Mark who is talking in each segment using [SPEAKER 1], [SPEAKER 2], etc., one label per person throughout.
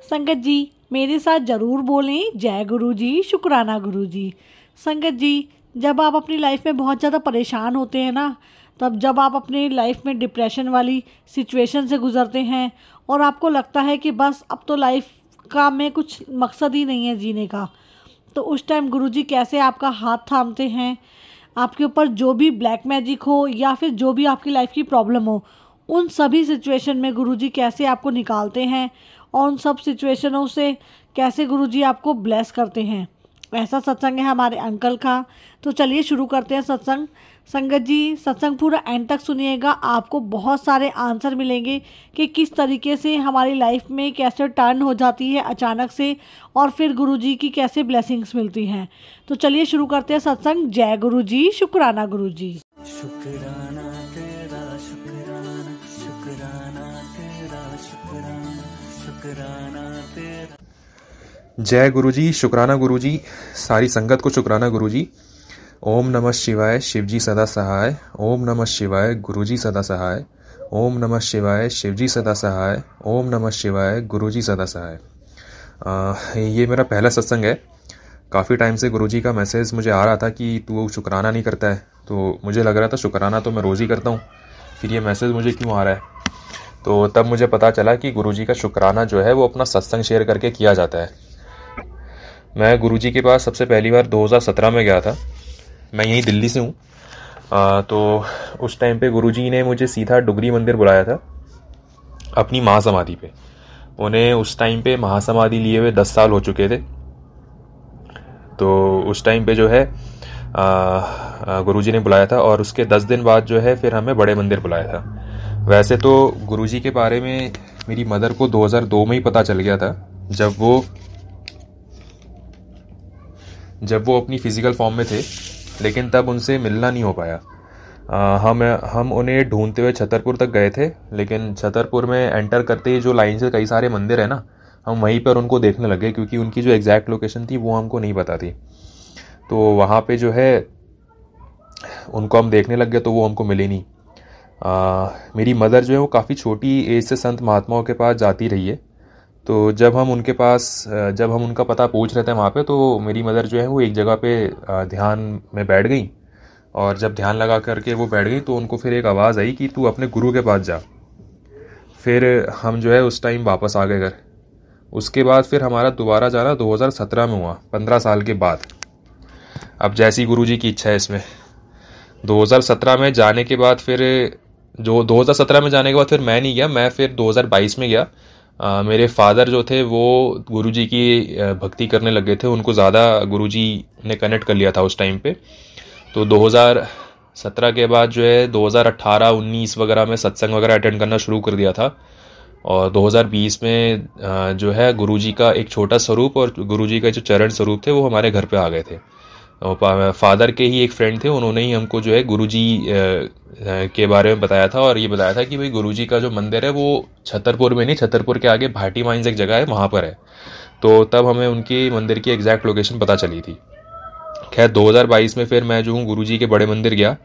[SPEAKER 1] संगत जी, मेरे साथ ज़रूर बोलें जय गुरु जी, शुक्राना गुरु जी। संगत जी, जब आप अपनी लाइफ में बहुत ज़्यादा परेशान होते हैं ना, तब जब आप अपनी लाइफ में डिप्रेशन वाली सिचुएशन से गुज़रते हैं और आपको लगता है कि बस अब तो लाइफ का में कुछ मकसद ही नहीं है जीने का, तो उस टाइम गुरुजी कैसे आपका हाथ थामते हैं। आपके ऊपर जो भी ब्लैक मैजिक हो या फिर जो भी आपकी लाइफ की प्रॉब्लम हो, उन सभी सिचुएशन में गुरुजी कैसे आपको निकालते हैं और उन सब सिचुएशनों से कैसे गुरुजी आपको ब्लेस करते हैं। ऐसा सत्संग है हमारे अंकल का। तो चलिए शुरू करते हैं सत्संग। संगत जी, सत्संग पूरा एंड तक सुनिएगा, आपको बहुत सारे आंसर मिलेंगे कि किस तरीके से हमारी लाइफ में कैसे टर्न हो जाती है अचानक से और फिर गुरुजी की कैसे ब्लेसिंग्स मिलती हैं। तो चलिए शुरू करते हैं सत्संग। जय गुरु जी, शुक्राना गुरु जी।
[SPEAKER 2] शुक्राना तेरा शुक्राना, शुक्राना तेरा शुक्राना, शुक्राना तेरा।
[SPEAKER 3] जय गुरुजी, शुक्राना गुरुजी, सारी संगत को शुक्राना गुरुजी। ओम नमः शिवाय, शिवजी सदा सहाय। ओम नमः शिवाय, गुरुजी सदा सहाय। ओम नमः शिवाय, शिवजी सदा सहाय। ओम नमः शिवाय, गुरुजी सदा सहाय। ये मेरा पहला सत्संग है। काफ़ी टाइम से गुरुजी का मैसेज मुझे आ रहा था कि तू शुक्राना नहीं करता है, तो मुझे लग रहा था शुक्राना तो मैं रोज़ ही करता हूँ, फिर ये मैसेज मुझे क्यों आ रहा है। तो तब मुझे पता चला कि गुरुजी का शुक्राना जो है वो अपना सत्संग शेयर करके किया जाता है। मैं गुरुजी के पास सबसे पहली बार 2017 में गया था। मैं यहीं दिल्ली से हूँ। तो उस टाइम पे गुरुजी ने मुझे सीधा डुगरी मंदिर बुलाया था अपनी महासमाधि पे। उन्हें उस टाइम पे महासमाधि लिए हुए 10 साल हो चुके थे। तो उस टाइम पे जो है गुरुजी ने बुलाया था और उसके 10 दिन बाद जो है फिर हमें बड़े मंदिर बुलाया था। वैसे तो गुरुजी के बारे में मेरी मदर को 2002 में ही पता चल गया था, जब वो अपनी फिजिकल फॉर्म में थे, लेकिन तब उनसे मिलना नहीं हो पाया। हम उन्हें ढूंढते हुए छतरपुर तक गए थे, लेकिन छतरपुर में एंटर करते ही जो लाइन से कई सारे मंदिर है ना, हम वहीं पर उनको देखने लगे क्योंकि उनकी जो एग्जैक्ट लोकेशन थी वो हमको नहीं पता थी। तो वहाँ पे जो है उनको हम देखने लग गए तो वो हमको मिले नहीं। मेरी मदर जो है वो काफ़ी छोटी एज से संत महात्माओं के पास जाती रही है। तो जब हम उनका पता पूछ रहे थे वहाँ पे, तो मेरी मदर जो है वो एक जगह पे ध्यान में बैठ गई और जब ध्यान लगा करके वो बैठ गई तो उनको फिर एक आवाज़ आई कि तू अपने गुरु के पास जा। फिर हम जो है उस टाइम वापस आ गए घर। उसके बाद फिर हमारा दोबारा जाना 2017 में हुआ, 15 साल के बाद। अब जैसी गुरुजी की इच्छा है इसमें। 2017 में जाने के बाद फिर मैं नहीं गया, मैं फिर 2022 में गया। मेरे फादर जो थे वो गुरुजी की भक्ति करने लगे थे, उनको ज़्यादा गुरुजी ने कनेक्ट कर लिया था उस टाइम पे। तो 2017 के बाद जो है 2018-19 वगैरह में सत्संग वगैरह अटेंड करना शुरू कर दिया था। और 2020 में जो है गुरुजी का एक छोटा स्वरूप और गुरुजी का जो चरण स्वरूप थे वो हमारे घर पे आ गए थे। फादर के ही एक फ्रेंड थे, उन्होंने ही हमको जो है गुरुजी के बारे में बताया था और ये बताया था कि भाई गुरुजी का जो मंदिर है वो छतरपुर में नहीं, छतरपुर के आगे भाटी माइंस एक जगह है वहाँ पर है। तो तब हमें उनके मंदिर की एग्जैक्ट लोकेशन पता चली थी। खैर 2022 में फिर मैं जो हूँ गुरुजी के बड़े मंदिर गया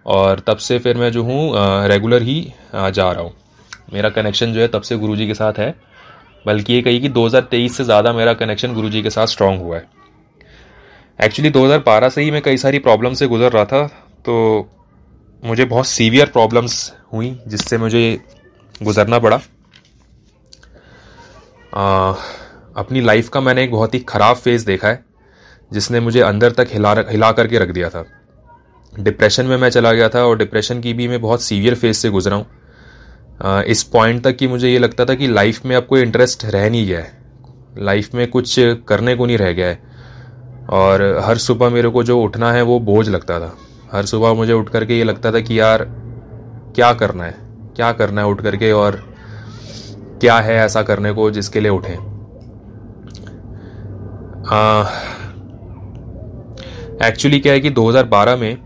[SPEAKER 3] और तब से फिर मैं जो हूँ रेगुलर ही जा रहा हूँ। मेरा कनेक्शन जो है तब से गुरुजी के साथ है, बल्कि ये कही कि 2023 से ज़्यादा मेरा कनेक्शन गुरुजी के साथ स्ट्रॉन्ग हुआ है। एक्चुअली 2012 से ही मैं कई सारी प्रॉब्लम से गुजर रहा था, तो मुझे बहुत सीवियर प्रॉब्लम्स हुई जिससे मुझे गुजरना पड़ा। अपनी लाइफ का मैंने एक बहुत ही ख़राब फेज़ देखा है जिसने मुझे अंदर तक हिला करके रख दिया था। डिप्रेशन में मैं चला गया था और डिप्रेशन की भी मैं बहुत सीवियर फेज़ से गुजरा हूँ। इस पॉइंट तक कि मुझे ये लगता था कि लाइफ में अब कोई इंटरेस्ट रह नहीं गया है, लाइफ में कुछ करने को नहीं रह गया है। और हर सुबह मेरे को जो उठना है वो बोझ लगता था। हर सुबह मुझे उठ करके ये लगता था कि यार क्या करना है उठ करके, और क्या है ऐसा करने को जिसके लिए उठें। एक्चुअली क्या है कि 2012 में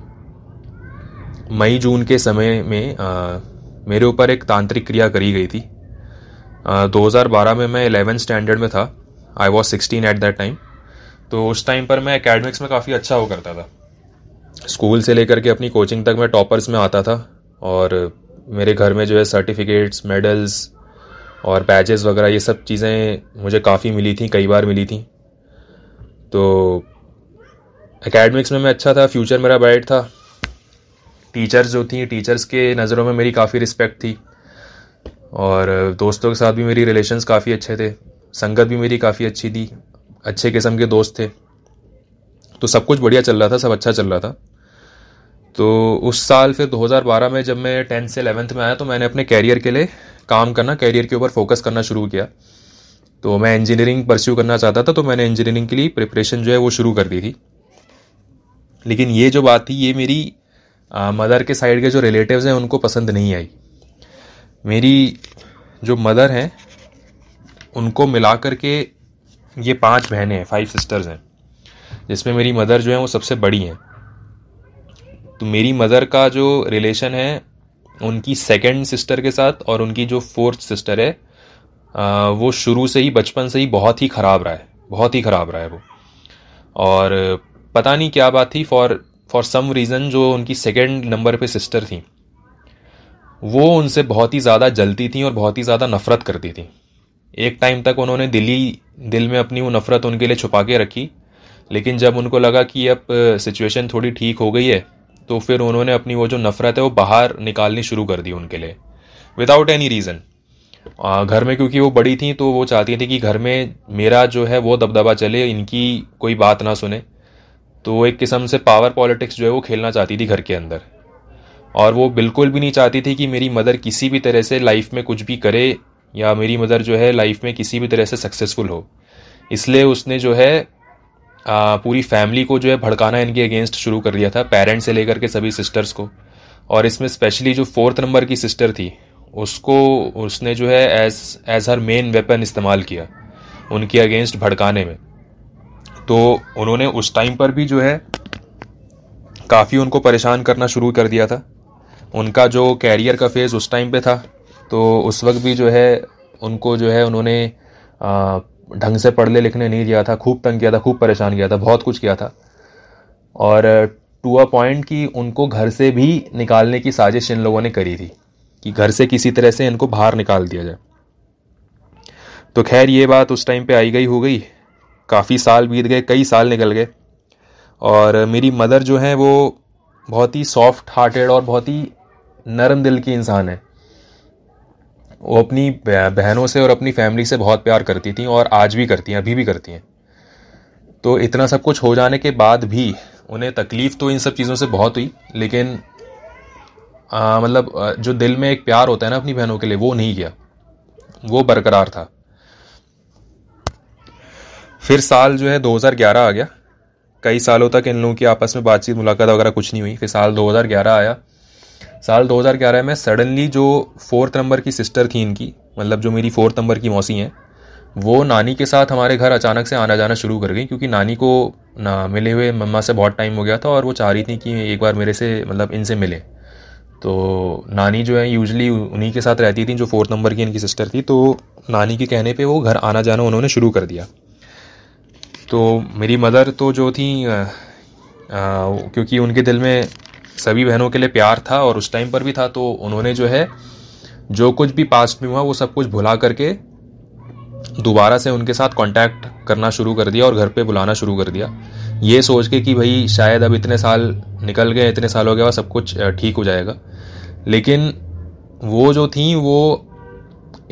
[SPEAKER 3] मई जून के समय में मेरे ऊपर एक तांत्रिक क्रिया करी गई थी। 2012 में मैं 11th स्टैंडर्ड में था। I was 16 at that time. तो उस टाइम पर मैं एकेडमिक्स में काफ़ी अच्छा हो करता था। स्कूल से लेकर के अपनी कोचिंग तक मैं टॉपर्स में आता था और मेरे घर में जो है सर्टिफिकेट्स, मेडल्स और बैजेस वगैरह ये सब चीज़ें मुझे काफ़ी मिली थी, कई बार मिली थी। तो एकेडमिक्स में मैं अच्छा था, फ्यूचर मेरा ब्राइट था। टीचर्स जो थी, टीचर्स के नज़रों में मेरी काफ़ी रिस्पेक्ट थी और दोस्तों के साथ भी मेरी रिलेशंस काफ़ी अच्छे थे, संगत भी मेरी काफ़ी अच्छी थी, अच्छे किस्म के दोस्त थे। तो सब कुछ बढ़िया चल रहा था, सब अच्छा चल रहा था। तो उस साल फिर 2012 में जब मैं 10th से 11th में आया तो मैंने अपने कैरियर के लिए काम करना, कैरियर के ऊपर फोकस करना शुरू किया। तो मैं इंजीनियरिंग परस्यू करना चाहता था, तो मैंने इंजीनियरिंग के लिए प्रिपरेशन जो है वो शुरू कर दी थी। लेकिन ये जो बात थी, ये मेरी मदर के साइड के जो रिलेटिव्स हैं उनको पसंद नहीं आई। मेरी जो मदर हैं उनको मिला करके ये 5 बहनें हैं, 5 सिस्टर्स हैं, जिसमें मेरी मदर जो है वो सबसे बड़ी हैं। तो मेरी मदर का जो रिलेशन है उनकी सेकंड सिस्टर के साथ और उनकी जो 4th सिस्टर है वो शुरू से ही, बचपन से ही बहुत ही ख़राब रहा है, बहुत ही ख़राब रहा है वो। और पता नहीं क्या बात थी, फॉर सम रीज़न जो उनकी सेकंड नंबर पे सिस्टर थी वो उनसे बहुत ही ज़्यादा जलती थी और बहुत ही ज़्यादा नफ़रत करती थी। एक टाइम तक उन्होंने दिल में अपनी वो नफ़रत उनके लिए छुपा के रखी, लेकिन जब उनको लगा कि अब सिचुएशन थोड़ी ठीक हो गई है तो फिर उन्होंने अपनी वो जो नफ़रत है वो बाहर निकालनी शुरू कर दी उनके लिए, विदाउट एनी रीज़न। घर में क्योंकि वो बड़ी थी तो वो चाहती थी कि घर में मेरा जो है वो दबदबा चले, इनकी कोई बात ना सुने। तो एक किस्म से पावर पॉलिटिक्स जो है वो खेलना चाहती थी घर के अंदर। और वो बिल्कुल भी नहीं चाहती थी कि मेरी मदर किसी भी तरह से लाइफ में कुछ भी करे या मेरी मदर जो है लाइफ में किसी भी तरह से सक्सेसफुल हो। इसलिए उसने जो है पूरी फैमिली को जो है भड़काना इनके अगेंस्ट शुरू कर दिया था, पेरेंट्स से लेकर के सभी सिस्टर्स को। और इसमें स्पेशली जो 4th नंबर की सिस्टर थी उसको उसने जो है एज हर मेन वेपन इस्तेमाल किया उनके अगेंस्ट भड़काने में। तो उन्होंने उस टाइम पर भी जो है काफ़ी उनको परेशान करना शुरू कर दिया था। उनका जो कैरियर का फेज़ उस टाइम पे था, तो उस वक्त भी जो है उनको जो है उन्होंने ढंग से पढ़ने लिखने नहीं दिया था, खूब तंग किया था, खूब परेशान किया था, बहुत कुछ किया था। और टू अ पॉइंट कि उनको घर से भी निकालने की साजिश इन लोगों ने करी थी कि घर से किसी तरह से इनको बाहर निकाल दिया जाए। तो खैर ये बात उस टाइम पे आई गई हो गई, काफ़ी साल बीत गए, कई साल निकल गए। और मेरी मदर जो है वो बहुत ही सॉफ्ट हार्टेड और बहुत ही नरम दिल की इंसान है। वो अपनी बहनों से और अपनी फैमिली से बहुत प्यार करती थी और आज भी करती हैं, अभी भी करती हैं। तो इतना सब कुछ हो जाने के बाद भी उन्हें तकलीफ़ तो इन सब चीज़ों से बहुत हुई, लेकिन मतलब जो दिल में एक प्यार होता है ना अपनी बहनों के लिए, वो नहीं गया, वो बरकरार था। फिर साल जो है 2011 आ गया। कई सालों तक इन लोगों की आपस में बातचीत मुलाकात वगैरह कुछ नहीं हुई। फिर साल 2011 आया। साल 2011 में सडनली जो 4th नंबर की सिस्टर थी इनकी, मतलब जो मेरी 4th नंबर की मौसी हैं, वो नानी के साथ हमारे घर अचानक से आना जाना शुरू कर गई, क्योंकि नानी को ना मिले हुए मम्मा से बहुत टाइम हो गया था और वो चाह रही थी कि एक बार मेरे से, मतलब इनसे मिले। तो नानी जो है यूजुअली उन्हीं के साथ रहती थी, जो 4th नंबर की इनकी सिस्टर थी। तो नानी के कहने पे वो घर आना जाना उन्होंने शुरू कर दिया। तो मेरी मदर तो जो थी क्योंकि उनके दिल में सभी बहनों के लिए प्यार था और उस टाइम पर भी था, तो उन्होंने जो है जो कुछ भी पास्ट में हुआ वो सब कुछ भुला करके दोबारा से उनके साथ कांटेक्ट करना शुरू कर दिया और घर पे बुलाना शुरू कर दिया, ये सोच के कि भाई शायद अब इतने साल निकल गए, इतने साल हो गया, सब कुछ ठीक हो जाएगा। लेकिन वो जो थी वो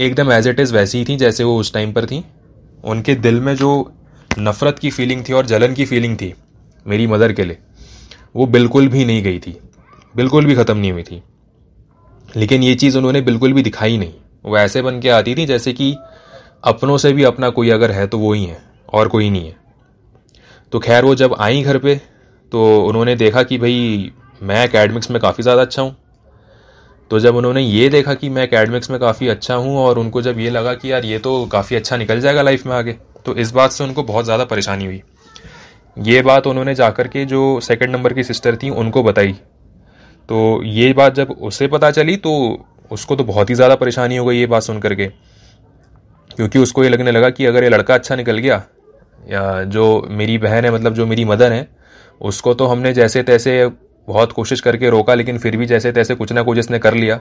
[SPEAKER 3] एकदम एज इट इज़ वैसी ही थी जैसे वो उस टाइम पर थी। उनके दिल में जो नफ़रत की फीलिंग थी और जलन की फीलिंग थी मेरी मदर के लिए, वो बिल्कुल भी नहीं गई थी, बिल्कुल भी ख़त्म नहीं हुई थी। लेकिन ये चीज़ उन्होंने बिल्कुल भी दिखाई नहीं। वो ऐसे बन के आती थी जैसे कि अपनों से भी अपना कोई अगर है तो वो ही है और कोई नहीं है। तो खैर वो जब आई घर पे तो उन्होंने देखा कि भाई मैं एकेडमिक्स में काफ़ी ज़्यादा अच्छा हूँ। तो जब उन्होंने ये देखा कि मैं एकेडमिक्स में काफ़ी अच्छा हूँ और उनको जब ये लगा कि यार ये तो काफ़ी अच्छा निकल जाएगा लाइफ में आगे, तो इस बात से उनको बहुत ज़्यादा परेशानी हुई। ये बात उन्होंने जाकर के जो 2nd नंबर की सिस्टर थी उनको बताई। तो ये बात जब उसे पता चली तो उसको तो बहुत ही ज़्यादा परेशानी हो गई ये बात सुन करके, क्योंकि उसको ये लगने लगा कि अगर ये लड़का अच्छा निकल गया, या जो मेरी बहन है, मतलब जो मेरी मदर है, उसको तो हमने जैसे तैसे बहुत कोशिश करके रोका, लेकिन फिर भी जैसे तैसे कुछ ना कुछ इसने कर लिया।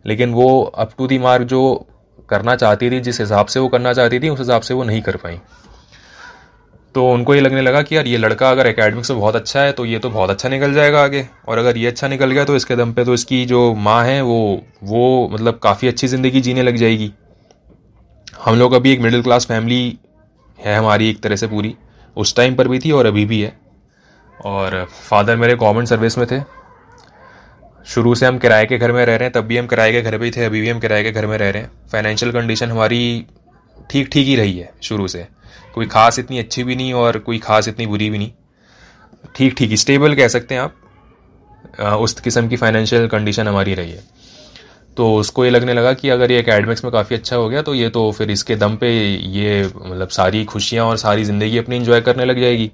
[SPEAKER 3] लेकिन वो अप टू दी मार्क जो करना चाहती थी, जिस हिसाब से वो करना चाहती थी उस हिसाब से वो नहीं कर पाई। तो उनको ये लगने लगा कि यार ये लड़का अगर एकेडमिक्स में बहुत अच्छा है तो ये तो बहुत अच्छा निकल जाएगा आगे, और अगर ये अच्छा निकल गया तो इसके दम पे तो इसकी जो माँ है वो मतलब काफ़ी अच्छी ज़िंदगी जीने लग जाएगी। हम लोग अभी एक मिडिल क्लास फैमिली है हमारी एक तरह से पूरी, उस टाइम पर भी थी और अभी भी है। और फादर मेरे गवर्नमेंट सर्विस में थे। शुरू से हम किराए के घर में रह रहे हैं, तब भी हम किराए के घर पे ही थे, अभी भी हम किराए के घर में रह रहे हैं। फाइनेंशियल कंडीशन हमारी ठीक ठीक ही रही है शुरू से, कोई ख़ास इतनी अच्छी भी नहीं और कोई ख़ास इतनी बुरी भी नहीं, ठीक ठीक स्टेबल कह सकते हैं आप। उस किस्म की फाइनेंशियल कंडीशन हमारी रही है। तो उसको ये लगने लगा कि अगर ये एकेडमिक्स में काफ़ी अच्छा हो गया तो ये तो फिर इसके दम पे ये मतलब सारी खुशियाँ और सारी ज़िंदगी अपनी इंजॉय करने लग जाएगी।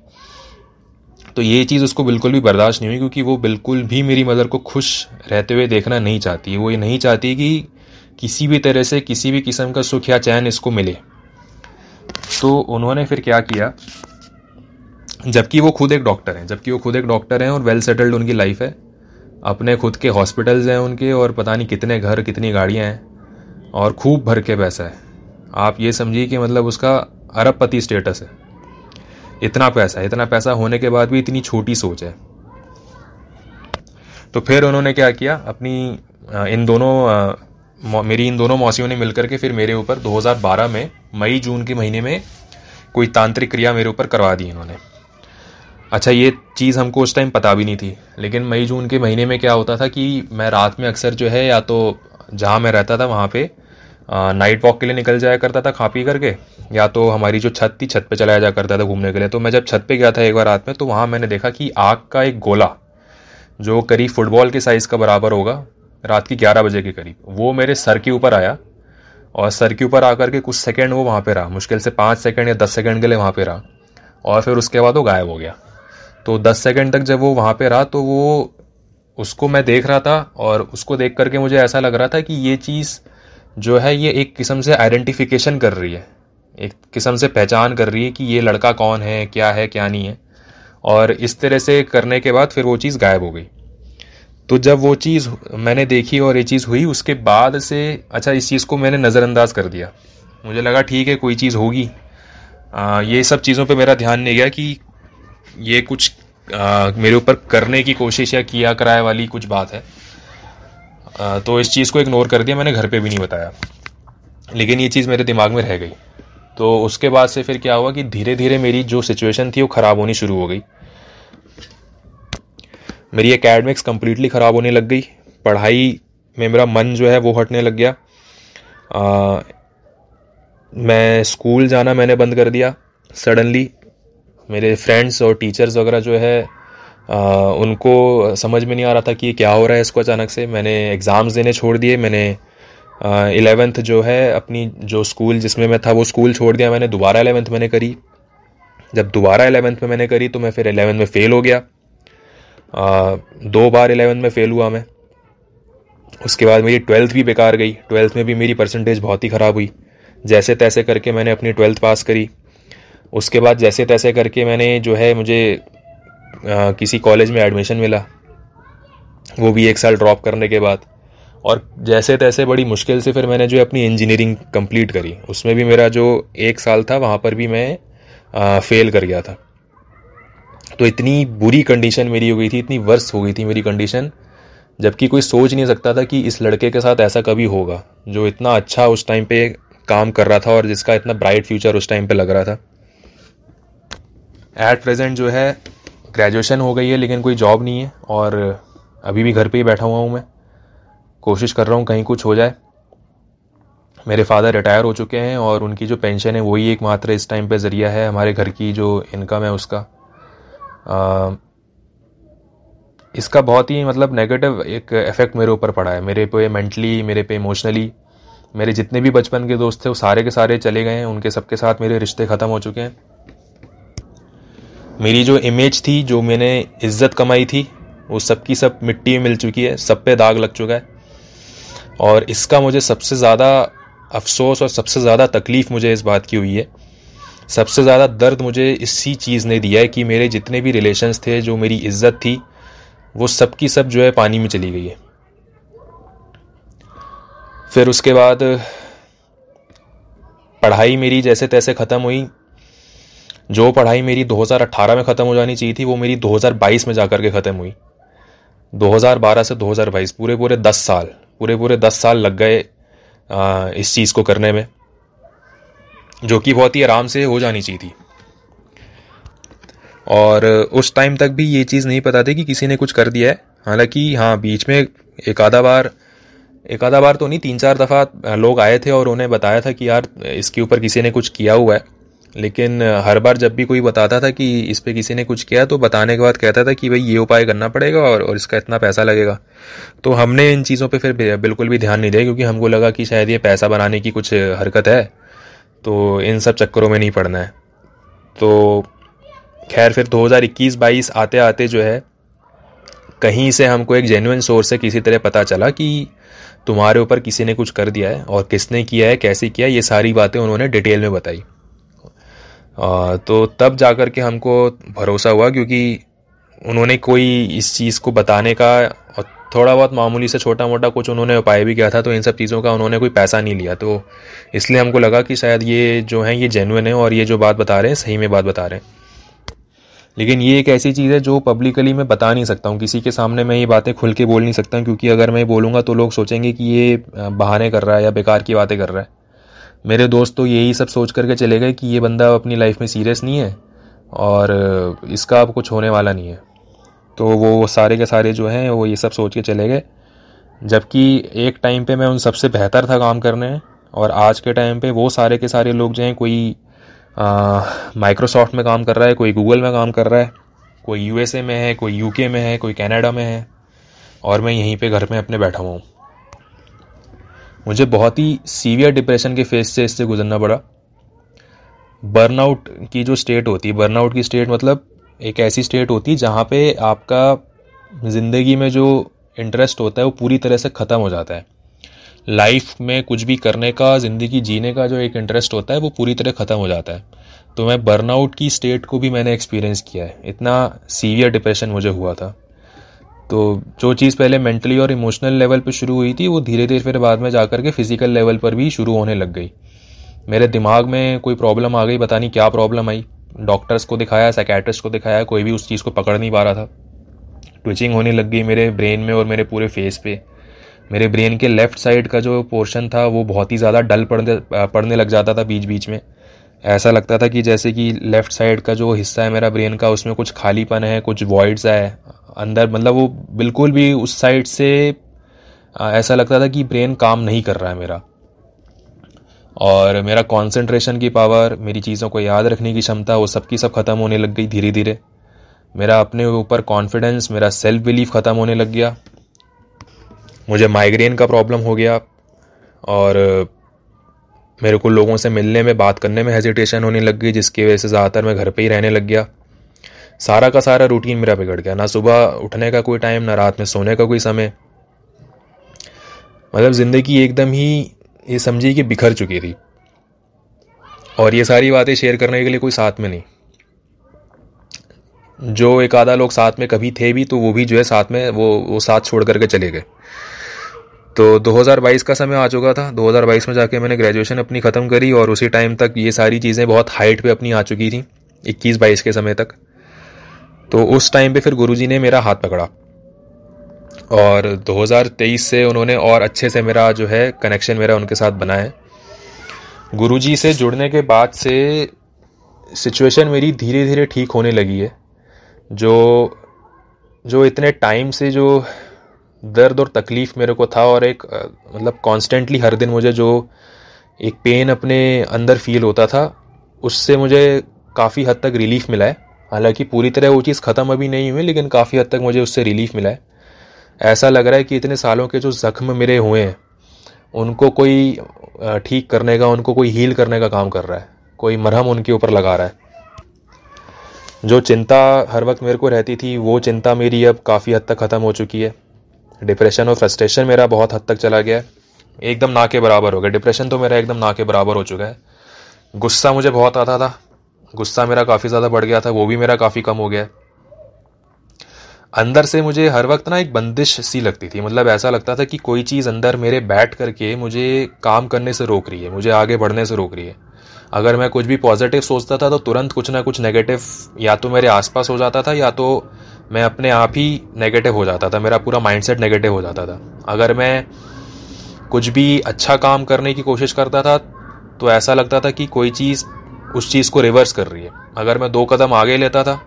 [SPEAKER 3] तो ये चीज़ उसको बिल्कुल भी बर्दाश्त नहीं हुई, क्योंकि वो बिल्कुल भी मेरी मदर को खुश रहते हुए देखना नहीं चाहती। वो ये नहीं चाहती कि किसी भी तरह से किसी भी किस्म का सुख या चैन इसको मिले। तो उन्होंने फिर क्या किया, जबकि वो खुद एक डॉक्टर हैं और वेल सेटल्ड उनकी लाइफ है, अपने खुद के हॉस्पिटल्स हैं उनके, और पता नहीं कितने घर कितनी गाड़ियाँ हैं और खूब भर के पैसा है। आप ये समझिए कि मतलब उसका अरबपति स्टेटस है। इतना पैसा होने के बाद भी इतनी छोटी सोच है। तो फिर उन्होंने क्या किया, अपनी मेरी इन दोनों मौसियों ने मिलकर के फिर मेरे ऊपर 2012 में मई जून के महीने में कोई तांत्रिक क्रिया मेरे ऊपर करवा दी इन्होंने। अच्छा, ये चीज़ हमको उस टाइम पता भी नहीं थी, लेकिन मई जून के महीने में क्या होता था कि मैं रात में अक्सर जो है, या तो जहाँ मैं रहता था वहाँ पे नाइट वॉक के लिए निकल जाया करता था खा पी करके, या तो हमारी जो छत थी छत पे चला जाया करता था घूमने के लिए। तो मैं जब छत पे गया था एक बार रात में, तो वहाँ मैंने देखा कि आग का एक गोला जो करीब फुटबॉल के साइज़ का बराबर होगा, रात की 11 बजे के करीब, वो मेरे सर के ऊपर आया, और सर के ऊपर आकर के कुछ सेकंड वो वहाँ पे रहा, मुश्किल से 5 सेकंड या 10 सेकंड के लिए वहाँ पे रहा, और फिर उसके बाद वो गायब हो गया। तो 10 सेकंड तक जब वो वहाँ पे रहा तो वो उसको मैं देख रहा था, और उसको देख करके मुझे ऐसा लग रहा था कि ये चीज़ जो है ये एक किस्म से आइडेंटिफिकेशन कर रही है, एक किस्म से पहचान कर रही है कि ये लड़का कौन है क्या नहीं है। और इस तरह से करने के बाद फिर वो चीज़ गायब हो गई। तो जब वो चीज़ मैंने देखी और ये चीज़ हुई, उसके बाद से अच्छा इस चीज़ को मैंने नज़रअंदाज कर दिया। मुझे लगा ठीक है कोई चीज़ होगी, ये सब चीज़ों पे मेरा ध्यान नहीं गया कि ये कुछ मेरे ऊपर करने की कोशिश या किया कराए वाली कुछ बात है। तो इस चीज़ को इग्नोर कर दिया, मैंने घर पे भी नहीं बताया, लेकिन ये चीज़ मेरे दिमाग में रह गई। तो उसके बाद से फिर क्या हुआ कि धीरे धीरे मेरी जो सिचुएशन थी वो ख़राब होनी शुरू हो गई। मेरी एकेडमिक्स कम्प्लीटली ख़राब होने लग गई, पढ़ाई में मेरा मन जो है वो हटने लग गया। मैं स्कूल जाना मैंने बंद कर दिया सडनली। मेरे फ्रेंड्स और टीचर्स वगैरह जो है उनको समझ में नहीं आ रहा था कि क्या हो रहा है इसको अचानक से। मैंने एग्ज़ाम्स देने छोड़ दिए। मैंने 11th जो है अपनी जो स्कूल जिसमें मैं था वो स्कूल छोड़ दिया मैंने। दोबारा 11th मैंने करी। जब दोबारा 11th में मैंने करी तो मैं फिर 11th में फ़ेल हो गया। 2 बार 11th में फ़ेल हुआ मैं। उसके बाद मेरी 12th भी बेकार गई। 12th में भी मेरी परसेंटेज बहुत ही ख़राब हुई। जैसे तैसे करके मैंने अपनी 12th पास करी। उसके बाद जैसे तैसे करके मैंने जो है मुझे किसी कॉलेज में एडमिशन मिला, वो भी 1 साल ड्रॉप करने के बाद। और जैसे तैसे बड़ी मुश्किल से फिर मैंने जो अपनी इंजीनियरिंग कंप्लीट करी। उसमें भी मेरा जो 1 साल था वहाँ पर भी मैं फ़ेल कर गया था। तो इतनी बुरी कंडीशन मेरी हो गई थी, इतनी वर्स्ट हो गई थी मेरी कंडीशन, जबकि कोई सोच नहीं सकता था कि इस लड़के के साथ ऐसा कभी होगा जो इतना अच्छा उस टाइम पे काम कर रहा था और जिसका इतना ब्राइट फ्यूचर उस टाइम पे लग रहा था। एट प्रेजेंट जो है ग्रेजुएशन हो गई है लेकिन कोई जॉब नहीं है, और अभी भी घर पे ही बैठा हुआ हूँ मैं। कोशिश कर रहा हूँ कहीं कुछ हो जाए। मेरे फादर रिटायर हो चुके हैं और उनकी जो पेंशन है वही एकमात्र इस टाइम पे ज़रिया है हमारे घर की जो इनकम है उसका। इसका बहुत ही मतलब नेगेटिव एक इफ़ेक्ट मेरे ऊपर पड़ा है, मेरे पे मेंटली, मेरे पे इमोशनली। मेरे जितने भी बचपन के दोस्त थे वो सारे के सारे चले गए हैं, उनके सबके साथ मेरे रिश्ते ख़त्म हो चुके हैं। मेरी जो इमेज थी, जो मैंने इज़्ज़त कमाई थी, वो सब की सब मिट्टी में मिल चुकी है, सब पे दाग लग चुका है। और इसका मुझे सबसे ज़्यादा अफसोस और सबसे ज़्यादा तकलीफ़ मुझे इस बात की हुई है, सबसे ज़्यादा दर्द मुझे इसी चीज़ ने दिया है कि मेरे जितने भी रिलेशंस थे, जो मेरी इज़्ज़त थी, वो सब की सब जो है पानी में चली गई है। फिर उसके बाद पढ़ाई मेरी जैसे तैसे ख़त्म हुई। जो पढ़ाई मेरी 2018 में ख़त्म हो जानी चाहिए थी वो मेरी 2022 में जाकर के ख़त्म हुई। 2012 से 2022 पूरे 10 साल लग गए इस चीज़ को करने में, जो कि बहुत ही आराम से हो जानी चाहिए थी। और उस टाइम तक भी ये चीज़ नहीं पता थी कि किसी ने कुछ कर दिया है। हालांकि हाँ, बीच में एक आधा बार तो नहीं, 3-4 दफ़ा लोग आए थे और उन्हें बताया था कि यार इसके ऊपर किसी ने कुछ किया हुआ है। लेकिन हर बार जब भी कोई बताता था कि इस पे किसी ने कुछ किया तो बताने के बाद कहता था कि भाई ये उपाय करना पड़ेगा और इसका इतना पैसा लगेगा। तो हमने इन चीज़ों पे फिर बिल्कुल भी ध्यान नहीं दिया, क्योंकि हमको लगा कि शायद ये पैसा बनाने की कुछ हरकत है, तो इन सब चक्करों में नहीं पड़ना है। तो खैर फिर 2021-22 आते आते जो है कहीं से हमको एक जेन्युइन सोर्स से किसी तरह पता चला कि तुम्हारे ऊपर किसी ने कुछ कर दिया है, और किसने किया है, कैसे किया, ये सारी बातें उन्होंने डिटेल में बताई। तो तब जाकर के हमको भरोसा हुआ, क्योंकि उन्होंने कोई इस चीज़ को बताने का और थोड़ा बहुत मामूली से छोटा मोटा कुछ उन्होंने उपाय भी किया था, तो इन सब चीज़ों का उन्होंने कोई पैसा नहीं लिया। तो इसलिए हमको लगा कि शायद ये जो है ये जेन्युइन है और ये जो बात बता रहे हैं सही में बात बता रहे हैं। लेकिन ये एक ऐसी चीज़ है जो पब्लिकली मैं बता नहीं सकता हूँ, किसी के सामने मैं ये बातें खुल के बोल नहीं सकता, क्योंकि अगर मैं बोलूँगा तो लोग सोचेंगे कि ये बहाने कर रहा है या बेकार की बातें कर रहा है। मेरे दोस्त तो यही सब सोच करके चले गए कि ये बंदा अपनी लाइफ में सीरियस नहीं है और इसका अब कुछ होने वाला नहीं है। तो वो सारे के सारे जो हैं वो ये सब सोच के चले गए, जबकि एक टाइम पे मैं उन सबसे बेहतर था काम करने में, और आज के टाइम पे वो सारे के सारे लोग जो हैं, कोई माइक्रोसॉफ्ट में काम कर रहा है, कोई गूगल में काम कर रहा है, कोई यूएसए में है, कोई यूके में है, कोई कनाडा में है, और मैं यहीं पे घर में अपने बैठा हुआ हूँ। मुझे बहुत ही सीवियर डिप्रेशन के फेज से इससे गुजरना पड़ा। बर्नआउट की जो स्टेट होती है, बर्नआउट की स्टेट मतलब एक ऐसी स्टेट होती है जहाँ पे आपका ज़िंदगी में जो इंटरेस्ट होता है वो पूरी तरह से ख़त्म हो जाता है। लाइफ में कुछ भी करने का, ज़िंदगी जीने का जो एक इंटरेस्ट होता है वो पूरी तरह ख़त्म हो जाता है। तो मैं बर्नआउट की स्टेट को भी मैंने एक्सपीरियंस किया है, इतना सीवियर डिप्रेशन मुझे हुआ था। तो जो चीज़ पहले मेंटली और इमोशनल लेवल पे शुरू हुई थी वो धीरे धीरे फिर बाद में जाकर के फिजिकल लेवल पर भी शुरू होने लग गई। मेरे दिमाग में कोई प्रॉब्लम आ गई, पता नहीं क्या प्रॉब्लम आई। डॉक्टर्स को दिखाया, साइकेट्रिस्ट को दिखाया, कोई भी उस चीज़ को पकड़ नहीं पा रहा था। ट्विचिंग होने लग गई मेरे ब्रेन में और मेरे पूरे फेस पे। मेरे ब्रेन के लेफ़्ट साइड का जो पोर्शन था वो बहुत ही ज़्यादा डल पड़ने लग जाता था बीच बीच में। ऐसा लगता था कि जैसे कि लेफ़्ट साइड का जो हिस्सा है मेरा ब्रेन का, उसमें कुछ खालीपन है, कुछ वॉइड्स है अंदर, मतलब वो बिल्कुल भी उस साइड से ऐसा लगता था कि ब्रेन काम नहीं कर रहा है मेरा। और मेरा कंसंट्रेशन की पावर, मेरी चीज़ों को याद रखने की क्षमता, वो सब की सब ख़त्म होने लग गई धीरे धीरे। मेरा अपने ऊपर कॉन्फिडेंस, मेरा सेल्फ बिलीफ ख़त्म होने लग गया। मुझे माइग्रेन का प्रॉब्लम हो गया और मेरे को लोगों से मिलने में, बात करने में हेजिटेशन होने लग गई, जिसकी वजह से ज़्यादातर मैं घर पे ही रहने लग गया। सारा का सारा रूटीन मेरा बिगड़ गया, ना सुबह उठने का कोई टाइम, ना रात में सोने का कोई समय। मतलब ज़िंदगी एकदम ही ये समझिए कि बिखर चुकी थी। और ये सारी बातें शेयर करने के लिए कोई साथ में नहीं। जो एक आधा लोग साथ में कभी थे भी, तो वो भी जो है साथ में वो साथ छोड़ करके चले गए। तो 2022 का समय आ चुका था। 2022 में जाके मैंने ग्रेजुएशन अपनी ख़त्म करी और उसी टाइम तक ये सारी चीज़ें बहुत हाइट पे अपनी आ चुकी थी, 21-22 के समय तक। तो उस टाइम पे फिर गुरुजी ने मेरा हाथ पकड़ा और 2023 से उन्होंने और अच्छे से मेरा जो है कनेक्शन मेरा उनके साथ बना है। गुरुजी से जुड़ने के बाद से सिचुएशन मेरी धीरे धीरे ठीक होने लगी है। जो इतने टाइम से जो दर्द और तकलीफ़ मेरे को था, और एक मतलब कॉन्स्टेंटली हर दिन मुझे जो एक पेन अपने अंदर फील होता था, उससे मुझे काफ़ी हद तक रिलीफ मिला है। हालांकि पूरी तरह वो चीज़ ख़त्म अभी नहीं हुई, लेकिन काफ़ी हद तक मुझे उससे रिलीफ मिला है। ऐसा लग रहा है कि इतने सालों के जो ज़ख्म मेरे हुए हैं उनको कोई ठीक करने का, उनको कोई हील करने का काम कर रहा है, कोई मरहम उनके ऊपर लगा रहा है। जो चिंता हर वक्त मेरे को रहती थी वो चिंता मेरी अब काफ़ी हद तक ख़त्म हो चुकी है। डिप्रेशन और फ्रस्ट्रेशन मेरा बहुत हद तक चला गया है, एकदम ना के बराबर हो गया। डिप्रेशन तो मेरा एकदम ना के बराबर हो चुका है। गुस्सा मुझे बहुत आता था, गुस्सा मेरा काफ़ी ज़्यादा बढ़ गया था, वो भी मेरा काफ़ी कम हो गया है। अंदर से मुझे हर वक्त ना एक बंदिश सी लगती थी, मतलब ऐसा लगता था कि कोई चीज़ अंदर मेरे बैठ करके मुझे काम करने से रोक रही है, मुझे आगे बढ़ने से रोक रही है। अगर मैं कुछ भी पॉजिटिव सोचता था तो तुरंत कुछ ना कुछ नेगेटिव या तो मेरे आसपास हो जाता था या तो मैं अपने आप ही नेगेटिव हो जाता था, मेरा पूरा माइंडसेट नेगेटिव हो जाता था। अगर मैं कुछ भी अच्छा काम करने की कोशिश करता था तो ऐसा लगता था कि कोई चीज़ उस चीज़ को रिवर्स कर रही है। अगर मैं 2 कदम आगे लेता था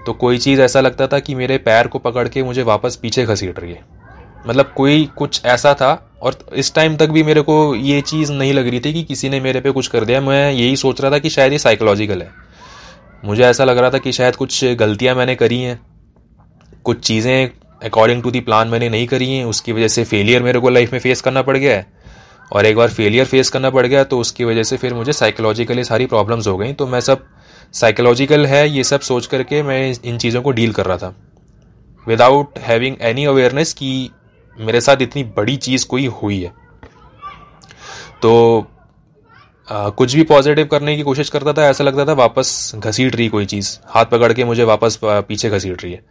[SPEAKER 3] तो कोई चीज़ ऐसा लगता था कि मेरे पैर को पकड़ के मुझे वापस पीछे घसीट रही है। मतलब कोई कुछ ऐसा था, और इस टाइम तक भी मेरे को ये चीज़ नहीं लग रही थी कि किसी ने मेरे पे कुछ कर दिया। मैं यही सोच रहा था कि शायद ये साइकोलॉजिकल है। मुझे ऐसा लग रहा था कि शायद कुछ गलतियां मैंने करी हैं, कुछ चीज़ें अकॉर्डिंग टू दी प्लान मैंने नहीं करी हैं, उसकी वजह से फेलियर मेरे को लाइफ में फेस करना पड़ गया है। और एक बार फेलियर फेस करना पड़ गया तो उसकी वजह से फिर मुझे साइकोलॉजिकली सारी प्रॉब्लम्स हो गई। तो मैं सब साइकोलॉजिकल है ये सब सोच करके मैं इन चीज़ों को डील कर रहा था विदाउट हैविंग एनी अवेयरनेस कि मेरे साथ इतनी बड़ी चीज़ कोई हुई है। तो कुछ भी पॉजिटिव करने की कोशिश करता था, ऐसा लगता था वापस घसीट रही कोई चीज़, हाथ पकड़ के मुझे वापस पीछे घसीट रही है।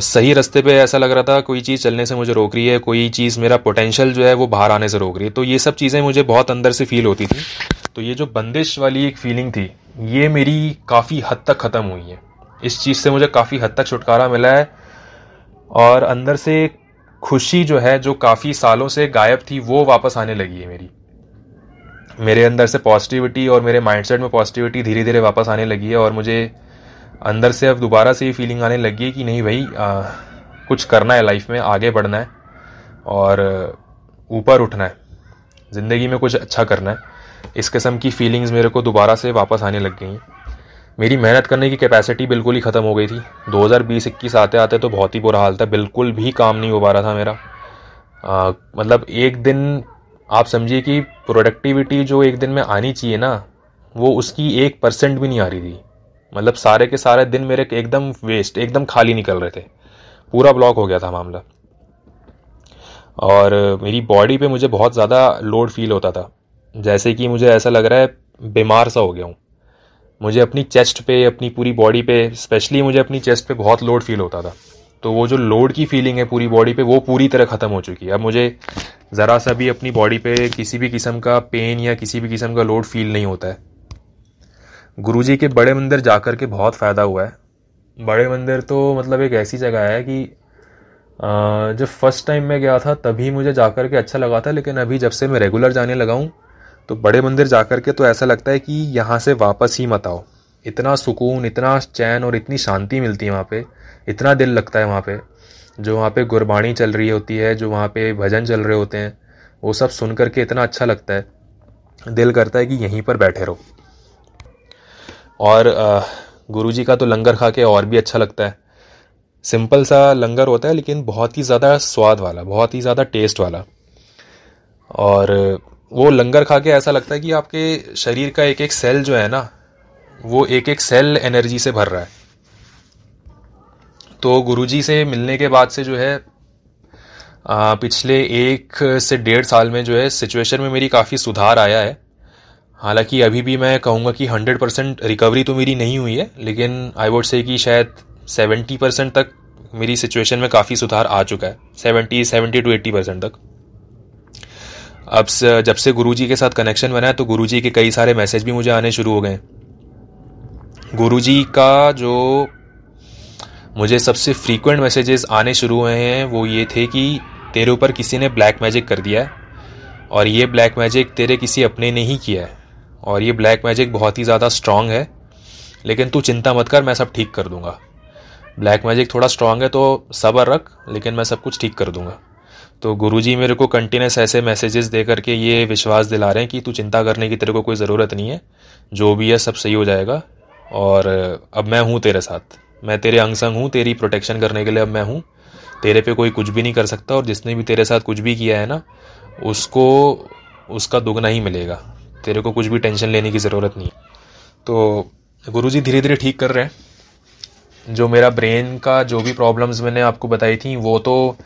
[SPEAKER 3] सही रास्ते पे ऐसा लग रहा था कोई चीज़ चलने से मुझे रोक रही है, कोई चीज़ मेरा पोटेंशियल जो है वो बाहर आने से रोक रही है। तो ये सब चीज़ें मुझे बहुत अंदर से फील होती थी। तो ये जो बंदिश वाली एक फीलिंग थी ये मेरी काफ़ी हद तक ख़त्म हुई है। इस चीज़ से मुझे काफ़ी हद तक छुटकारा मिला है और अंदर से खुशी जो है जो काफ़ी सालों से गायब थी वो वापस आने लगी है। मेरे अंदर से पॉजिटिविटी और मेरे माइंडसेट में पॉजिटिविटी धीरे धीरे वापस आने लगी है और मुझे अंदर से अब दोबारा से ये फीलिंग आने लगी है कि नहीं भाई, कुछ करना है लाइफ में, आगे बढ़ना है और ऊपर उठना है, ज़िंदगी में कुछ अच्छा करना है। इस किस्म की फीलिंग्स मेरे को दोबारा से वापस आने लग गई हैं। मेरी मेहनत करने की कैपेसिटी बिल्कुल ही ख़त्म हो गई थी। 2020-21 आते आते तो बहुत ही बुरा हाल था, बिल्कुल भी काम नहीं हो पा रहा था मेरा। मतलब एक दिन आप समझिए कि प्रोडक्टिविटी जो एक दिन में आनी चाहिए ना, वो उसकी 1% भी नहीं आ रही थी। मतलब सारे के सारे दिन मेरे एकदम वेस्ट, एकदम खाली निकल रहे थे, पूरा ब्लॉक हो गया था मामला। और मेरी बॉडी पे मुझे बहुत ज़्यादा लोड फील होता था, जैसे कि मुझे ऐसा लग रहा है बीमार सा हो गया हूँ। मुझे अपनी चेस्ट पे, अपनी पूरी बॉडी पे, स्पेशली मुझे अपनी चेस्ट पे बहुत लोड फील होता था। तो वो जो लोड की फीलिंग है पूरी बॉडी पे वो पूरी तरह ख़त्म हो चुकी है। अब मुझे ज़रा सा भी अपनी बॉडी पे किसी भी किस्म का पेन या किसी भी किस्म का लोड फील नहीं होता है। गुरुजी के बड़े मंदिर जाकर के बहुत फ़ायदा हुआ है। बड़े मंदिर तो मतलब एक ऐसी जगह है कि जब फर्स्ट टाइम मैं गया था तभी मुझे जाकर के अच्छा लगा था, लेकिन अभी जब से मैं रेगुलर जाने लगा हूँ तो बड़े मंदिर जाकर के तो ऐसा लगता है कि यहाँ से वापस ही मत आओ। इतना सुकून, इतना चैन और इतनी शांति मिलती है वहाँ पे, इतना दिल लगता है वहाँ पे। जो वहाँ पे गुरबाणी चल रही होती है, जो वहाँ पे भजन चल रहे होते हैं, वो सब सुन करके इतना अच्छा लगता है, दिल करता है कि यहीं पर बैठे रहो। और गुरुजी का तो लंगर खा के और भी अच्छा लगता है। सिंपल सा लंगर होता है लेकिन बहुत ही ज़्यादा स्वाद वाला, बहुत ही ज़्यादा टेस्ट वाला। और वो लंगर खा के ऐसा लगता है कि आपके शरीर का एक एक सेल जो है ना, वो एक एक सेल एनर्जी से भर रहा है। तो गुरुजी से मिलने के बाद से जो है पिछले 1 से 1.5 साल में जो है सिचुएशन में मेरी काफ़ी सुधार आया है। हालांकि अभी भी मैं कहूँगा कि 100% रिकवरी तो मेरी नहीं हुई है, लेकिन आई वुड से कि शायद 70% तक मेरी सिचुएशन में काफ़ी सुधार आ चुका है। 70 to 80% तक। अब जब से गुरुजी के साथ कनेक्शन बना है तो गुरुजी के कई सारे मैसेज भी मुझे आने शुरू हो गए। गुरुजी का जो मुझे सबसे फ्रीक्वेंट मैसेजेस आने शुरू हुए हैं वो ये थे कि तेरे ऊपर किसी ने ब्लैक मैजिक कर दिया है और ये ब्लैक मैजिक तेरे किसी अपने ने ही किया है और ये ब्लैक मैजिक बहुत ही ज़्यादा स्ट्रांग है, लेकिन तू चिंता मत कर, मैं सब ठीक कर दूंगा। ब्लैक मैजिक थोड़ा स्ट्रांग है तो सब्र रख, लेकिन मैं सब कुछ ठीक कर दूंगा। तो गुरुजी मेरे को कंटिन्यूस ऐसे मैसेजेस दे करके ये विश्वास दिला रहे हैं कि तू चिंता करने की तेरे को कोई ज़रूरत नहीं है, जो भी है सब सही हो जाएगा। और अब मैं हूँ तेरे साथ, मैं तेरे अंग संग हूँ, तेरी प्रोटेक्शन करने के लिए अब मैं हूँ। तेरे पे कोई कुछ भी नहीं कर सकता और जिसने भी तेरे साथ कुछ भी किया है ना, उसको उसका दुगना ही मिलेगा। तेरे को कुछ भी टेंशन लेने की ज़रूरत नहीं। तो गुरुजी धीरे धीरे ठीक कर रहे हैं। जो मेरा ब्रेन का जो भी प्रॉब्लम्स मैंने आपको बताई थी वो तो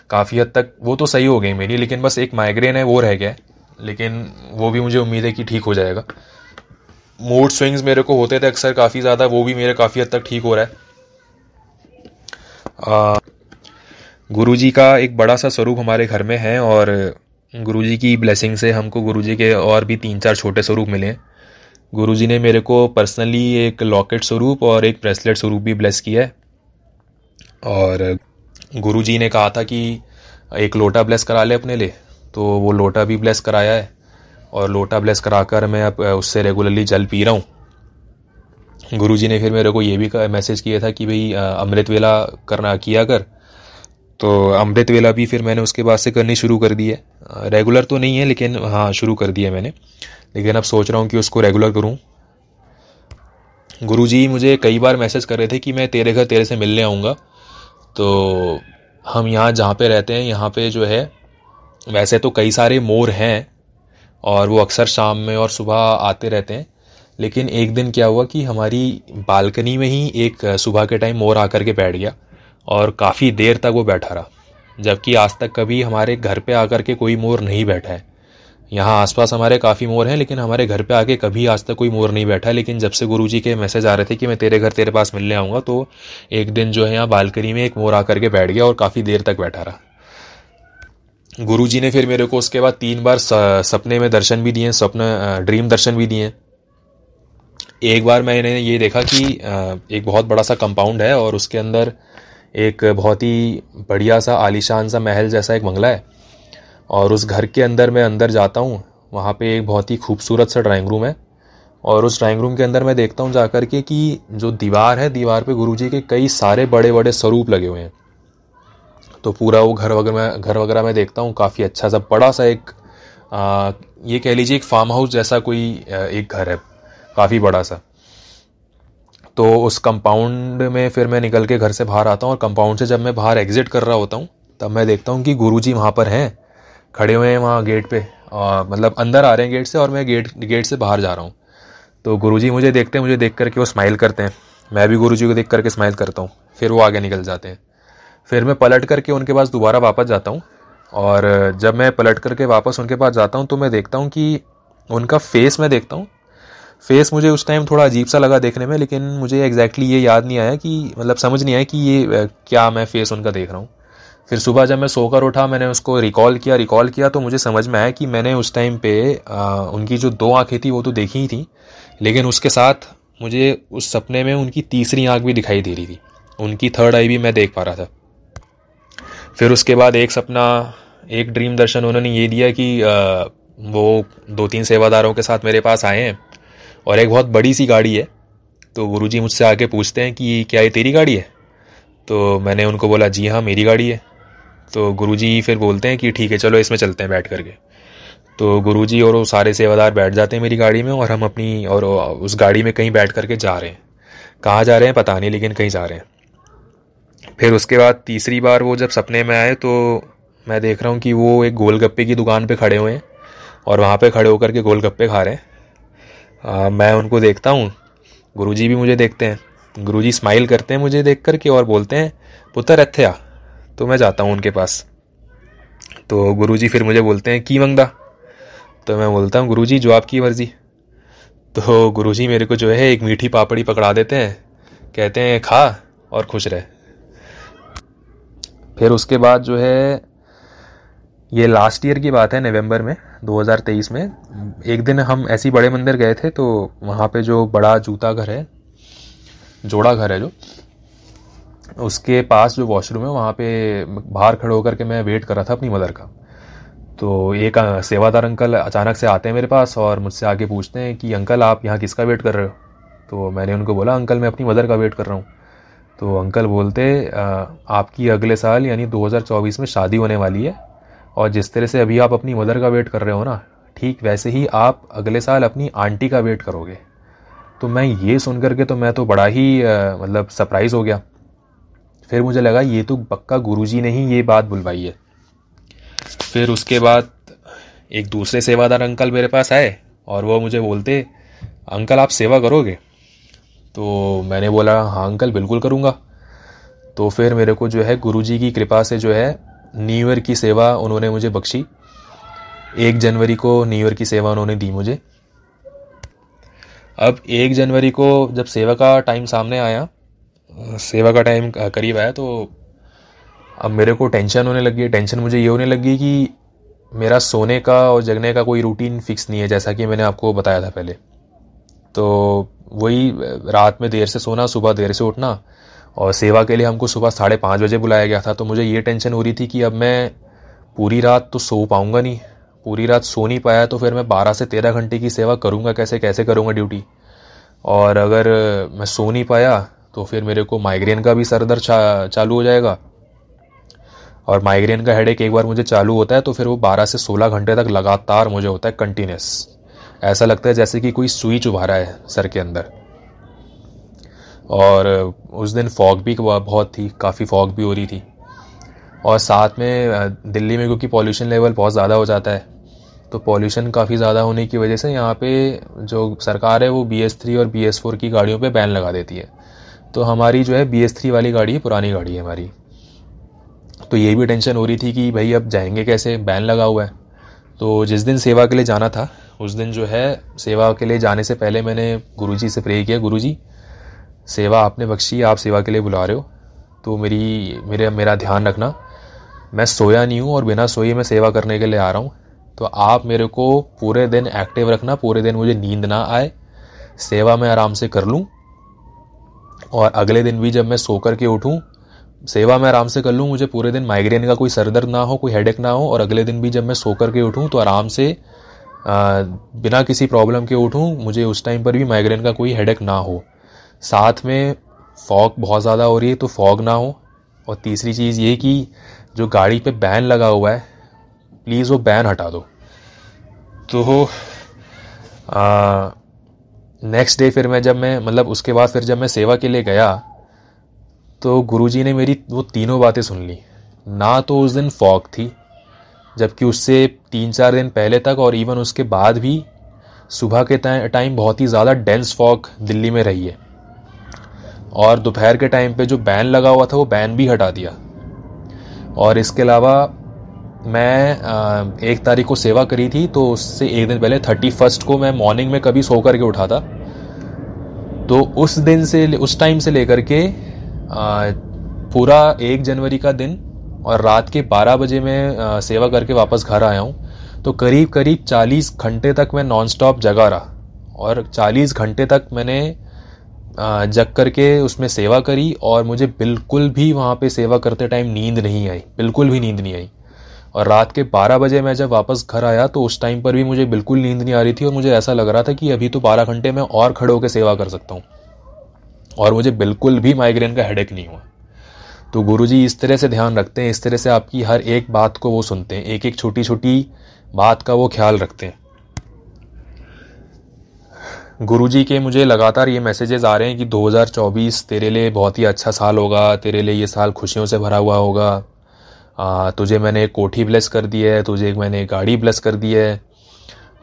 [SPEAKER 3] काफ़ी हद तक वो तो सही हो गई मेरी, लेकिन बस एक माइग्रेन है वो रह गया है, लेकिन वो भी मुझे उम्मीद है कि ठीक हो जाएगा। मूड स्विंग्स मेरे को होते थे अक्सर काफ़ी ज़्यादा, वो भी मेरे काफ़ी हद तक ठीक हो रहा है। गुरुजी का एक बड़ा सा स्वरूप हमारे घर में है और गुरुजी की ब्लेसिंग से हमको गुरुजी के और भी 3-4 छोटे स्वरूप मिले हैं। गुरुजी ने मेरे को पर्सनली एक लॉकेट स्वरूप और एक ब्रेसलेट स्वरूप भी ब्लेस किया है। और गुरुजी ने कहा था कि एक लोटा ब्लेस करा ले अपने लिए, तो वो लोटा भी ब्लेस कराया है और लोटा ब्लेस कराकर मैं अब उससे रेगुलरली जल पी रहा हूँ। गुरुजी ने फिर मेरे को ये भी मैसेज किया था कि भाई अमृत वेला किया कर। तो अमृत वेला भी फिर मैंने उसके बाद से करनी शुरू कर दी है। रेगुलर तो नहीं है लेकिन हाँ शुरू कर दिया मैंने, लेकिन अब सोच रहा हूँ कि उसको रेगुलर करूँ। गुरुजी मुझे कई बार मैसेज कर रहे थे कि मैं तेरे घर तेरे से मिलने आऊँगा। तो हम यहाँ जहाँ पे रहते हैं यहाँ पे जो है वैसे तो कई सारे मोर हैं और वो अक्सर शाम में और सुबह आते रहते हैं, लेकिन एक दिन क्या हुआ कि हमारी बालकनी में ही एक सुबह के टाइम मोर आकर के बैठ गया और काफ़ी देर तक वो बैठा रहा, जबकि आज तक कभी हमारे घर पे आकर के कोई मोर नहीं बैठा है। यहाँ आसपास हमारे काफ़ी मोर हैं लेकिन हमारे घर पे आके कभी आज तक कोई मोर नहीं बैठा है। लेकिन जब से गुरुजी के मैसेज आ रहे थे कि मैं तेरे घर तेरे पास मिलने आऊँगा, तो एक दिन जो है यहाँ बालकनी में एक मोर आकर के बैठ गया और काफ़ी देर तक बैठा रहा। गुरुजी ने फिर मेरे को उसके बाद 3 बार सपने में दर्शन भी दिए, ड्रीम दर्शन भी दिए। एक बार मैंने ये देखा कि एक बहुत बड़ा सा कंपाउंड है और उसके अंदर एक बहुत ही बढ़िया सा आलीशान सा महल जैसा एक बंगला है और उस घर के अंदर मैं अंदर जाता हूँ। वहाँ पे एक बहुत ही खूबसूरत सा ड्राइंग रूम है और उस ड्राइंग रूम के अंदर मैं देखता हूँ जाकर के कि जो दीवार है, दीवार पे गुरुजी के कई सारे बड़े बड़े स्वरूप लगे हुए हैं। तो पूरा वो घर वगैरह मैं देखता हूँ, काफ़ी अच्छा सा बड़ा सा एक ये कह लीजिए एक फार्म हाउस जैसा कोई एक घर है, काफ़ी बड़ा सा। तो उस कंपाउंड में फिर मैं निकल के घर से बाहर आता हूँ और कंपाउंड से जब मैं बाहर एग्जिट कर रहा होता हूँ तब मैं देखता हूँ कि गुरुजी वहाँ पर हैं, खड़े हुए हैं वहाँ गेट पे, मतलब अंदर आ रहे हैं गेट से और मैं गेट से बाहर जा रहा हूँ। तो गुरुजी मुझे देखते हैं, मुझे देख करके वो स्माइल करते हैं, मैं भी गुरुजी को देख करके स्माइल करता हूँ, फिर वो आगे निकल जाते हैं। फिर मैं पलट करके उनके पास दोबारा वापस जाता हूँ और जब मैं पलट करके वापस उनके पास जाता हूँ तो मैं देखता हूँ कि उनका फेस मैं देखता हूँ। फेस मुझे उस टाइम थोड़ा अजीब सा लगा देखने में, लेकिन मुझे एग्जैक्टली ये याद नहीं आया कि मतलब समझ नहीं आया कि ये क्या मैं फेस उनका देख रहा हूँ। फिर सुबह जब मैं सोकर उठा मैंने उसको रिकॉल किया तो मुझे समझ में आया कि मैंने उस टाइम पे उनकी जो 2 आँखें थी वो तो देखी ही थी, लेकिन उसके साथ मुझे उस सपने में उनकी तीसरी आँख भी दिखाई दे रही थी, उनकी 3rd आई भी मैं देख पा रहा था। फिर उसके बाद एक ड्रीम दर्शन उन्होंने ये दिया कि वो 2-3 सेवादारों के साथ मेरे पास आए हैं और एक बहुत बड़ी सी गाड़ी है। तो गुरुजी मुझसे आके पूछते हैं कि क्या ये तेरी गाड़ी है? तो मैंने उनको बोला जी हाँ मेरी गाड़ी है। तो गुरुजी फिर बोलते हैं कि ठीक है चलो इसमें चलते हैं बैठ करके। तो गुरुजी और वो सारे सेवादार बैठ जाते हैं मेरी गाड़ी में और हम अपनी और उस गाड़ी में कहीं बैठ करके जा रहे हैं। कहाँ जा रहे हैं पता नहीं, लेकिन कहीं जा रहे हैं। फिर उसके बाद तीसरी बार वो जब सपने में आए तो मैं देख रहा हूँ कि वो एक गोलगप्पे की दुकान पे खड़े हुए हैं और वहाँ पे खड़े होकर के गोलगप्पे खा रहे हैं। मैं उनको देखता हूँ, गुरुजी भी मुझे देखते हैं। गुरुजी स्माइल करते हैं मुझे देख करके और बोलते हैं पुत्र इत्थे आ। तो मैं जाता हूँ उनके पास। तो गुरुजी फिर मुझे बोलते हैं की मंगदा। तो मैं बोलता हूँ गुरुजी जो आपकी मर्जी। तो गुरुजी मेरे को जो है एक मीठी पापड़ी पकड़ा देते हैं, कहते हैं खा और खुश रह। फिर उसके बाद जो है ये लास्ट ईयर की बात है, नवंबर में 2023 में एक दिन हम ऐसी बड़े मंदिर गए थे। तो वहाँ पे जो बड़ा जूता घर है, जोड़ा घर है जो, उसके पास जो वॉशरूम है वहाँ पे बाहर खड़े होकर के मैं वेट कर रहा था अपनी मदर का। तो एक सेवादार अंकल अचानक से आते हैं मेरे पास और मुझसे आके पूछते हैं कि अंकल आप यहाँ किसका वेट कर रहे हो? तो मैंने उनको बोला अंकल मैं अपनी मदर का वेट कर रहा हूँ। तो अंकल बोलते आपकी अगले साल यानी 2024 में शादी होने वाली है और जिस तरह से अभी आप अपनी मदर का वेट कर रहे हो ना, ठीक वैसे ही आप अगले साल अपनी आंटी का वेट करोगे। तो मैं ये सुन करके तो मैं तो बड़ा ही मतलब सरप्राइज़ हो गया। फिर मुझे लगा ये तो पक्का गुरुजी ने ही ये बात बुलवाई है। फिर उसके बाद एक दूसरे सेवादार अंकल मेरे पास आए और वो मुझे बोलते अंकल आप सेवा करोगे? तो मैंने बोला हाँ अंकल बिल्कुल करूँगा। तो फिर मेरे को जो है गुरुजी की कृपा से जो है न्यू ईयर की सेवा उन्होंने मुझे बख्शी। 1 जनवरी को न्यू ईयर की सेवा उन्होंने दी मुझे। अब 1 जनवरी को जब सेवा का टाइम सामने आया, सेवा का टाइम करीब आया, तो अब मेरे को टेंशन होने लगी। टेंशन मुझे ये होने लगी कि मेरा सोने का और जगने का कोई रूटीन फिक्स नहीं है, जैसा कि मैंने आपको बताया था पहले। तो वही रात में देर से सोना, सुबह देर से उठना, और सेवा के लिए हमको सुबह 5:30 बजे बुलाया गया था। तो मुझे ये टेंशन हो रही थी कि अब मैं पूरी रात तो सो पाऊँगा नहीं, पूरी रात सो नहीं पाया तो फिर मैं 12 से 13 घंटे की सेवा करूँगा कैसे, कैसे करूँगा ड्यूटी। और अगर मैं सो नहीं पाया तो फिर मेरे को माइग्रेन का भी सर दर्द चालू हो जाएगा, और माइग्रेन का हेडेक एक बार मुझे चालू होता है तो फिर वो 12 से 16 घंटे तक लगातार मुझे होता है, कंटिन्यूस। ऐसा लगता है जैसे कि कोई सुई चुभा रहा है सर के अंदर। और उस दिन फॉग भी बहुत थी, काफ़ी फॉग भी हो रही थी, और साथ में दिल्ली में क्योंकि पॉल्यूशन लेवल बहुत ज़्यादा हो जाता है, तो पॉल्यूशन काफ़ी ज़्यादा होने की वजह से यहाँ पे जो सरकार है वो BS3 और BS4 की गाड़ियों पे बैन लगा देती है। तो हमारी जो है BS3 वाली गाड़ी है, पुरानी गाड़ी है हमारी। तो ये भी टेंशन हो रही थी कि भाई अब जाएंगे कैसे, बैन लगा हुआ है। तो जिस दिन सेवा के लिए जाना था उस दिन जो है सेवा के लिए जाने से पहले मैंने गुरुजी से प्रे किया, गुरुजी सेवा आपने बख्शी, आप सेवा के लिए बुला रहे हो तो मेरा ध्यान रखना, मैं सोया नहीं हूँ और बिना सोए मैं सेवा करने के लिए आ रहा हूँ। तो आप मेरे को पूरे दिन एक्टिव रखना, पूरे दिन मुझे नींद ना आए, सेवा मैं आराम से कर लूँ, और अगले दिन भी जब मैं सो कर के उठूँ सेवा मैं आराम से कर लूँ, मुझे पूरे दिन माइग्रेन का कोई सरदर्द ना हो, कोई हेडेक ना हो, और अगले दिन भी जब मैं सो कर के उठूँ तो आराम से बिना किसी प्रॉब्लम के उठूँ, मुझे उस टाइम पर भी माइग्रेन का कोई हेडेक ना हो। साथ में फॉग बहुत ज़्यादा हो रही है तो फॉग ना हो। और तीसरी चीज़ ये कि जो गाड़ी पे बैन लगा हुआ है प्लीज़ वो बैन हटा दो। तो नेक्स्ट डे फिर उसके बाद फिर जब मैं सेवा के लिए गया तो गुरुजी ने मेरी वो तीनों बातें सुन ली। ना तो उस दिन फॉग थी, जबकि उससे 3-4 दिन पहले तक और इवन उसके बाद भी सुबह के टाइम बहुत ही ज़्यादा डेंस फॉग दिल्ली में रही है, और दोपहर के टाइम पे जो बैन लगा हुआ था वो बैन भी हटा दिया। और इसके अलावा मैं 1 तारीख को सेवा करी थी, तो उससे एक दिन पहले 31 को मैं मॉर्निंग में कभी सो करके उठा था। तो उस टाइम से लेकर के पूरा 1 जनवरी का दिन और रात के 12 बजे मैं सेवा करके वापस घर आया हूँ। तो करीब 40 घंटे तक मैं नॉन स्टॉप जगा रहा, और 40 घंटे तक मैंने जग करके उसमें सेवा करी, और मुझे बिल्कुल भी वहाँ पे सेवा करते टाइम नींद नहीं आई, बिल्कुल भी नींद नहीं आई। और रात के 12 बजे मैं जब वापस घर आया तो उस टाइम पर भी मुझे बिल्कुल नींद नहीं आ रही थी, और मुझे ऐसा लग रहा था कि अभी तो 12 घंटे मैं और खड़े होकर सेवा कर सकता हूँ, और मुझे बिल्कुल भी माइग्रेन का हेडेक नहीं हुआ। तो गुरुजी इस तरह से ध्यान रखते हैं, इस तरह से आपकी हर एक बात को वो सुनते हैं, एक एक छोटी छोटी बात का वो ख्याल रखते हैं। गुरुजी के मुझे लगातार ये मैसेजेस आ रहे हैं कि 2024 तेरे लिए बहुत ही अच्छा साल होगा, तेरे लिए ये साल खुशियों से भरा हुआ होगा, तुझे मैंने एक कोठी ब्लेस कर दी है, तुझे मैंने एक गाड़ी ब्लेस कर दी है।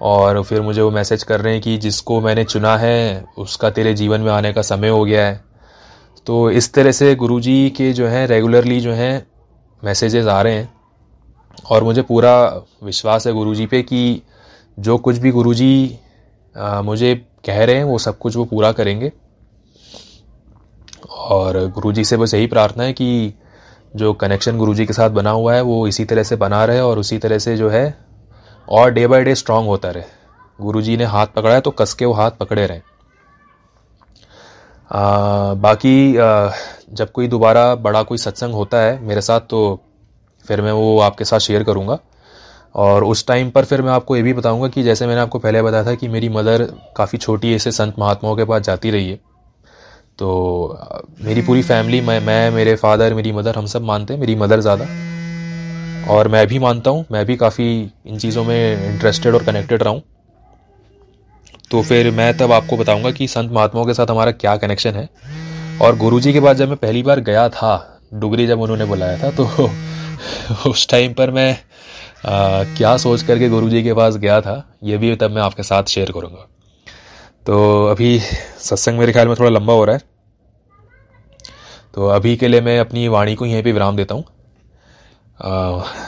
[SPEAKER 3] और फिर मुझे वो मैसेज कर रहे हैं कि जिसको मैंने चुना है उसका तेरे जीवन में आने का समय हो गया है। तो इस तरह से गुरुजी के जो है रेगुलरली जो है मैसेजेस आ रहे हैं, और मुझे पूरा विश्वास है गुरुजी पे कि जो कुछ भी गुरुजी मुझे कह रहे हैं वो सब कुछ वो पूरा करेंगे। और गुरुजी से बस यही प्रार्थना है कि जो कनेक्शन गुरुजी के साथ बना हुआ है वो इसी तरह से बना रहे, और उसी तरह से जो है और डे बाय डे स्ट्रांग होता रहे। गुरुजी ने हाथ पकड़ा है तो कस के वो हाथ पकड़े रहें। बाकी जब कोई दोबारा बड़ा कोई सत्संग होता है मेरे साथ तो फिर मैं वो आपके साथ शेयर करूँगा। और उस टाइम पर फिर मैं आपको ये भी बताऊंगा कि जैसे मैंने आपको पहले बताया था कि मेरी मदर काफ़ी छोटी ऐसे संत महात्माओं के पास जाती रही है। तो मेरी पूरी फैमिली, मैं मेरे फादर, मेरी मदर, हम सब मानते हैं, मेरी मदर ज़्यादा, और मैं भी मानता हूँ, मैं भी काफ़ी इन चीज़ों में इंटरेस्टेड और कनेक्टेड रहा हूँ। तो फिर मैं तब आपको बताऊंगा कि संत महात्माओं के साथ हमारा क्या कनेक्शन है। और गुरुजी के पास जब मैं पहली बार गया था डुगरी, जब उन्होंने बुलाया था, तो उस टाइम पर मैं क्या सोच करके गुरुजी के पास गया था ये भी तब मैं आपके साथ शेयर करूँगा। तो अभी सत्संग मेरे ख्याल में थोड़ा लंबा हो रहा है, तो अभी के लिए मैं अपनी वाणी को यहीं पे विराम देता हूँ।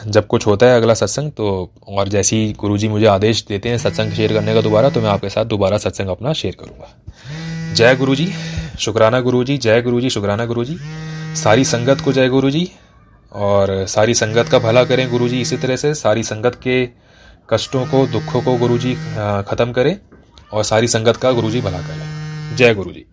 [SPEAKER 3] जब कुछ होता है अगला सत्संग तो, और जैसे ही गुरुजी मुझे आदेश देते हैं सत्संग शेयर करने का दोबारा, तो मैं आपके साथ दोबारा सत्संग अपना शेयर करूँगा। जय गुरुजी, शुक्राना गुरुजी, जय गुरुजी, शुक्राना गुरुजी। सारी संगत को जय गुरुजी, और सारी संगत का भला करें गुरुजी। इसी तरह से सारी संगत के कष्टों को, दुखों को गुरुजी ख़त्म करें, और सारी संगत का गुरुजी भला करे। जय गुरुजी।